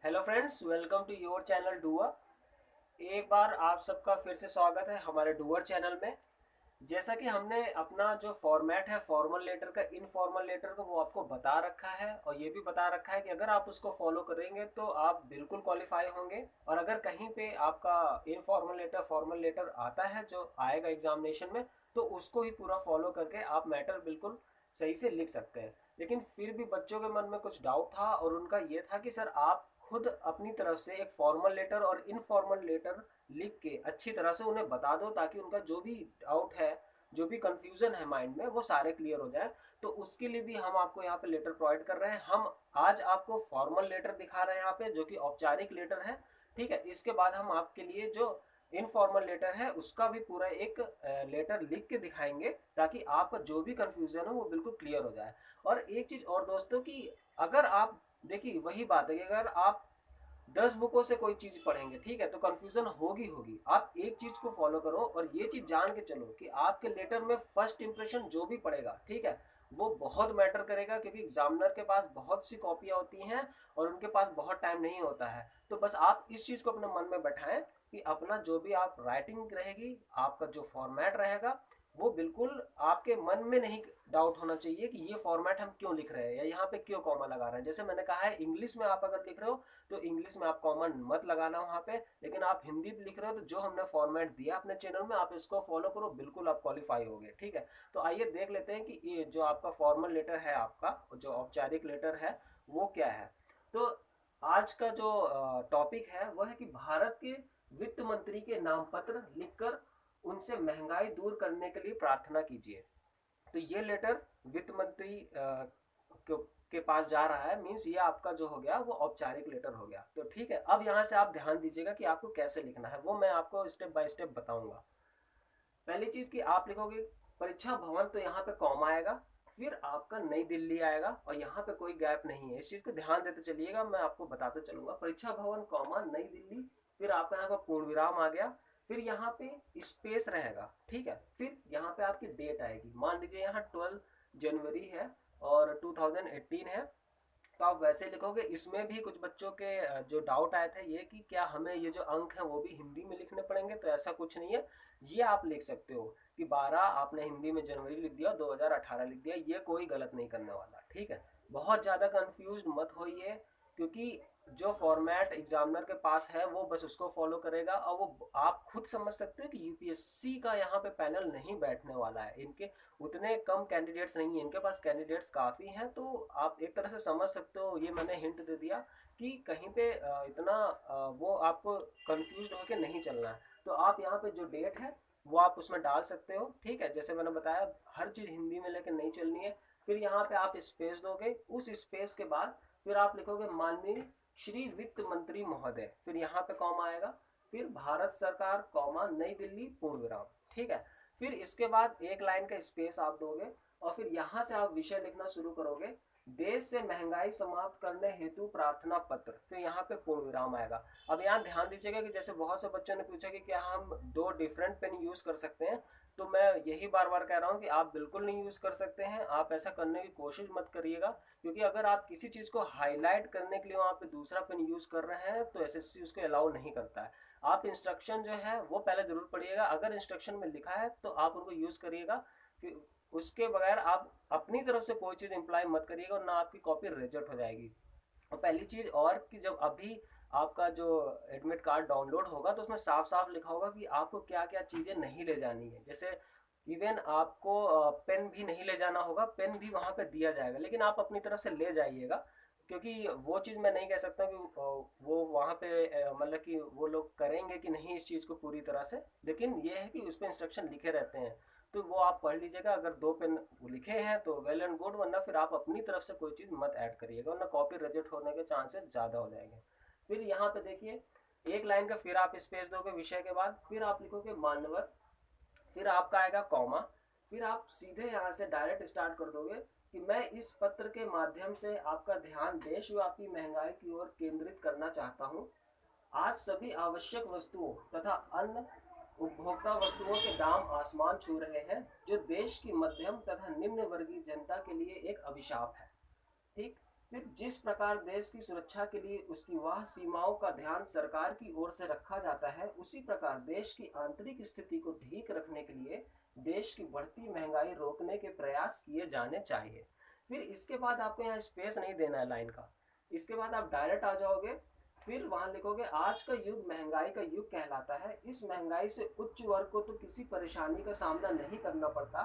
Hello friends, welcome to your channel डूअर। एक बार आप सबका फिर से स्वागत है हमारे डूअर चैनल में। जैसा कि हमने अपना जो फॉर्मेट है फॉर्मल लेटर का इनफॉर्मल लेटर का वो आपको बता रखा है, और ये भी बता रखा है कि अगर आप उसको फॉलो करेंगे तो आप बिल्कुल क्वालिफाई होंगे। और अगर कहीं पे आपका इनफॉर्मल लेटर फॉर्मल लेटर आता है जो आएगा एग्जामिनेशन में, तो उसको ही पूरा फॉलो करके आप मैटर बिल्कुल सही से लिख सकते हैं। लेकिन फिर भी बच्चों के मन में कुछ डाउट था, और उनका ये था कि सर आप खुद अपनी तरफ से एक फॉर्मल लेटर और इनफॉर्मल लेटर लिख के अच्छी तरह से उन्हें बता दो, ताकि उनका जो भी डाउट है, जो भी कंफ्यूजन है माइंड में, वो सारे क्लियर हो जाए। तो उसके लिए भी हम आपको यहाँ पे लेटर प्रोवाइड कर रहे हैं। हम आज आपको फॉर्मल लेटर दिखा रहे हैं यहाँ पे, जो कि औपचारिक लेटर है। ठीक है, इसके बाद हम आपके लिए जो इनफॉर्मल लेटर है उसका भी पूरा एक लेटर लिख के दिखाएंगे, ताकि आपका जो भी कंफ्यूजन हो वो बिल्कुल क्लियर हो जाए। और एक चीज और दोस्तों की, अगर आप देखिए वही बात है कि अगर आप 10 बुकों से कोई चीज पढ़ेंगे, ठीक है, तो कंफ्यूजन होगी होगी। आप एक चीज को फॉलो करो और ये चीज जान के चलो कि आपके लेटर में फर्स्ट इंप्रेशन जो भी पड़ेगा, ठीक है, वो बहुत मैटर करेगा। क्योंकि एग्जामिनर के पास बहुत सी कॉपियां होती हैं और उनके पास बहुत टाइम नहीं होता है। तो बस आप इस चीज को अपने मन में बैठाएं कि अपना जो भी आप राइटिंग रहेगी, आपका जो फॉर्मेट रहेगा, वो बिल्कुल आपके मन में नहीं डाउट होना चाहिए कि ये फॉर्मेट हम क्यों लिख रहे हैं या यहाँ पे क्यों कॉमा लगा रहे हैं। जैसे मैंने कहा है, इंग्लिश में आप अगर लिख रहे हो तो इंग्लिश में आप कॉमन मत लगाना वहाँ पे। लेकिन आप हिंदी में लिख रहे हो तो जो हमने फॉर्मेट दिया अपने चैनल में, आप इसको फॉलो करो, बिल्कुल आप क्वालिफाई होगे। ठीक है, तो आइए देख लेते हैं कि ये जो आपका फॉर्मल लेटर है, आपका जो औपचारिक लेटर है, वो क्या है। तो आज का जो टॉपिक है वो है कि भारत के वित्त मंत्री के नाम पत्र लिखकर उनसे महंगाई दूर करने के लिए प्रार्थना कीजिए। तो ये लेटर वित्त मंत्री के पास जा रहा है, मीन्स ये आपका जो हो गया वो औपचारिक लेटर हो गया। तो ठीक है, अब यहाँ से आप ध्यान दीजिएगा कि आपको कैसे लिखना है, वो मैं आपको स्टेप बाय स्टेप बताऊंगा। पहली चीज कि आप लिखोगे परीक्षा भवन, तो यहाँ पे कॉमा आएगा, फिर आपका नई दिल्ली आएगा, और यहाँ पे कोई गैप नहीं है। इस चीज को ध्यान देते चलिएगा, मैं आपको बताते चलूंगा। परीक्षा भवन कॉमा नई दिल्ली, फिर आपका यहाँ पर पूर्ण विराम आ गया, फिर यहाँ पे स्पेस रहेगा। ठीक है, फिर यहाँ पे आपकी डेट आएगी। मान लीजिए यहाँ 12 जनवरी है और 2018 है, तो आप वैसे लिखोगे। इसमें भी कुछ बच्चों के जो डाउट आए थे ये कि क्या हमें ये जो अंक हैं वो भी हिंदी में लिखने पड़ेंगे, तो ऐसा कुछ नहीं है। ये आप लिख सकते हो कि 12 आपने हिंदी में जनवरी लिख दिया, 2018 लिख दिया, ये कोई गलत नहीं करने वाला। ठीक है, बहुत ज़्यादा कंफ्यूज मत होइए, क्योंकि जो फॉर्मेट एग्जामिनर के पास है वो बस उसको फॉलो करेगा। और वो आप खुद समझ सकते हो कि यूपीएससी का यहाँ पे पैनल नहीं बैठने वाला है। इनके उतने कम कैंडिडेट्स नहीं है, इनके पास कैंडिडेट्स काफ़ी हैं। तो आप एक तरह से समझ सकते हो, ये मैंने हिंट दे दिया कि कहीं पे इतना वो आपको कंफ्यूज होकर नहीं चलना है। तो आप यहाँ पे जो डेट है वो आप उसमें डाल सकते हो। ठीक है, जैसे मैंने बताया, हर चीज़ हिंदी में लेकर नहीं चलनी है। फिर यहाँ पे आप स्पेस दोगे, उस स्पेस के बाद फिर आप लिखोगे माननीय श्री वित्त मंत्री महोदय, फिर यहाँ पे कॉमा आएगा, फिर भारत सरकार कॉमा नई दिल्ली पूर्ण विराम। ठीक है, फिर इसके बाद एक लाइन का स्पेस आप दोगे, और फिर यहाँ से आप विषय लिखना शुरू करोगे, देश से महंगाई समाप्त करने हेतु प्रार्थना पत्र, फिर यहाँ पे पूर्ण विराम आएगा। अब यहाँ ध्यान दीजिएगा कि जैसे बहुत से बच्चों ने पूछा कि क्या हम दो डिफरेंट पेन यूज कर सकते हैं, तो मैं यही बार बार कह रहा हूँ कि आप बिल्कुल नहीं यूज कर सकते हैं। आप ऐसा करने की कोशिश मत करिएगा, क्योंकि अगर आप किसी चीज को हाईलाइट करने के लिए वहाँ पे दूसरा पेन यूज कर रहे हैं तो एसएससी उसको अलाउ नहीं करता है। आप इंस्ट्रक्शन जो है वो पहले जरूर पढ़िएगा, अगर इंस्ट्रक्शन में लिखा है तो आप उनको यूज करिएगा। फिर उसके बगैर आप अपनी तरफ से कोई चीज़ इम्प्लाई मत करिएगा, और ना आपकी कॉपी रिजेक्ट हो जाएगी। और पहली चीज़ और कि जब अभी आपका जो एडमिट कार्ड डाउनलोड होगा तो उसमें साफ साफ लिखा होगा कि आपको क्या क्या चीज़ें नहीं ले जानी है। जैसे इवन आपको पेन भी नहीं ले जाना होगा, पेन भी वहाँ पे दिया जाएगा, लेकिन आप अपनी तरफ से ले जाइएगा। क्योंकि वो चीज़ मैं नहीं कह सकता कि वो वहाँ पे मतलब कि वो लोग करेंगे कि नहीं इस चीज़ को पूरी तरह से, लेकिन ये है कि उस पर इंस्ट्रक्शन लिखे रहते हैं। तो वो आप पढ़ लीजिएगा, अगर दो पेन लिखे हैं तो वेल एंड गुड, वरना फिर आप अपनी तरफ से कोई चीज़ मत ऐड करिएगा, वरना कॉपी रिजेक्ट होने के चांसेस ज़्यादा हो जाएंगे। फिर यहाँ पे देखिए एक लाइन का फिर आप स्पेस दोगे विषय के बाद, फिर आप लिखोगे मान्यवर, फिर आपका आएगा कॉमा, फिर आप सीधे यहाँ से डायरेक्ट स्टार्ट कर दोगे कि मैं इस पत्र के माध्यम से आपका ध्यान देशव्यापी महंगाई की ओर केंद्रित करना चाहता हूँ। आज सभी आवश्यक वस्तुओं तथा अन्य उपभोक्ता वस्तुओं के दाम आसमान छू रहे हैं, जो देश की मध्यम तथा निम्न वर्गीय जनता के लिए एक अभिशाप है। ठीक, फिर जिस प्रकार देश की सुरक्षा के लिए उसकी वह सीमाओं का ध्यान सरकार की ओर से रखा जाता है, उसी प्रकार देश की आंतरिक स्थिति को ठीक रखने के लिए देश की बढ़ती महंगाई रोकने के प्रयास किए जाने चाहिए। फिर इसके बाद आपको यहाँ स्पेस नहीं देना है लाइन का, इसके बाद आप डायरेक्ट आ जाओगे, फिर वहां लिखोगे आज का युग महंगाई का युग कहलाता है, इस महंगाई से उच्च वर्ग को तो किसी परेशानी का सामना नहीं करना पड़ता,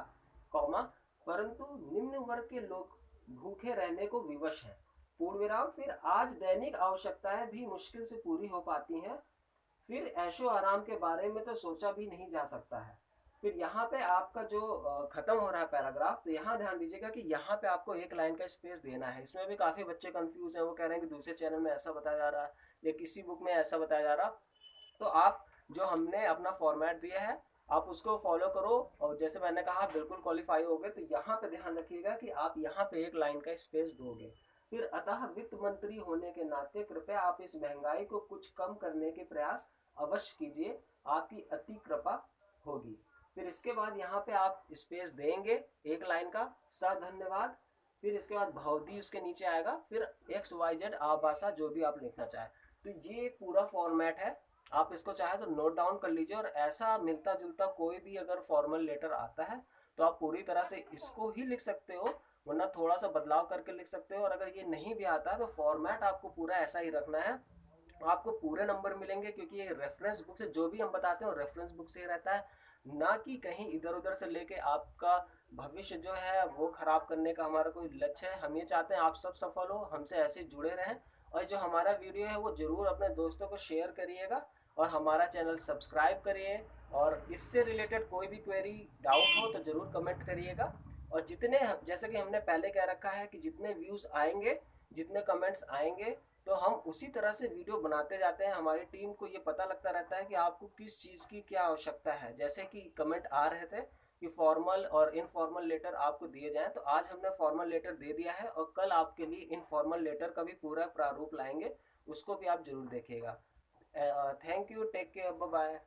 कौमा, परंतु निम्न वर्ग के लोग भूखे रहने को विवश हैं, पूर्ण विराम। फिर आज दैनिक आवश्यकताएं भी मुश्किल से पूरी हो पाती हैं, फिर ऐशो आराम के बारे में तो सोचा भी नहीं जा सकता है। फिर यहाँ पे आपका जो खत्म हो रहा है पैराग्राफ, तो यहाँ ध्यान दीजिएगा कि यहाँ पे आपको एक लाइन का स्पेस देना है। इसमें भी काफी बच्चे कंफ्यूज हैं, वो कह रहे हैं कि दूसरे चैनल में ऐसा बताया जा रहा है या किसी बुक में ऐसा बताया जा रहा। तो आप जो हमने अपना फॉर्मेट दिया है आप उसको फॉलो करो, और जैसे मैंने कहा बिल्कुल क्वालिफाई हो गए। तो यहाँ पे ध्यान रखिएगा कि आप यहाँ पे एक लाइन का स्पेस दोगे। फिर अतः वित्त मंत्री होने के नाते कृपया आप इस महंगाई को कुछ कम करने के प्रयास अवश्य कीजिए, आपकी अति कृपा होगी। फिर इसके बाद यहाँ पे आप स्पेस देंगे एक लाइन का, सा धन्यवाद। फिर इसके बाद भवदी उसके नीचे आएगा, फिर XYZ आभाषा जो भी आप लिखना चाहे। तो ये एक पूरा फॉर्मेट है, आप इसको चाहे तो नोट डाउन कर लीजिए। और ऐसा मिलता जुलता कोई भी अगर फॉर्मल लेटर आता है तो आप पूरी तरह से इसको ही लिख सकते हो, वरना थोड़ा सा बदलाव करके लिख सकते हो। और अगर ये नहीं भी आता है तो फॉर्मेट आपको पूरा ऐसा ही रखना है, आपको पूरे नंबर मिलेंगे, क्योंकि ये रेफरेंस बुक से जो भी हम बताते हैं रेफरेंस बुक से ही रहता है, ना कि कहीं इधर उधर से लेके आपका भविष्य जो है वो खराब करने का हमारा कोई लक्ष्य है। हम ये चाहते हैं आप सब सफल हो, हमसे ऐसे जुड़े रहें। और जो हमारा वीडियो है वो जरूर अपने दोस्तों को शेयर करिएगा और हमारा चैनल सब्सक्राइब करिए। और इससे रिलेटेड कोई भी क्वेरी डाउट हो तो जरूर कमेंट करिएगा। और जितने, जैसे कि हमने पहले कह रखा है कि जितने व्यूज़ आएंगे, जितने कमेंट्स आएंगे, तो हम उसी तरह से वीडियो बनाते जाते हैं। हमारी टीम को ये पता लगता रहता है कि आपको किस चीज़ की क्या आवश्यकता है। जैसे कि कमेंट आ रहे थे कि फॉर्मल और इनफॉर्मल लेटर आपको दिए जाएं, तो आज हमने फॉर्मल लेटर दे दिया है और कल आपके लिए इनफॉर्मल लेटर का भी पूरा प्रारूप लाएंगे, उसको भी आप जरूर देखिएगा। Thank you, take care, bye bye.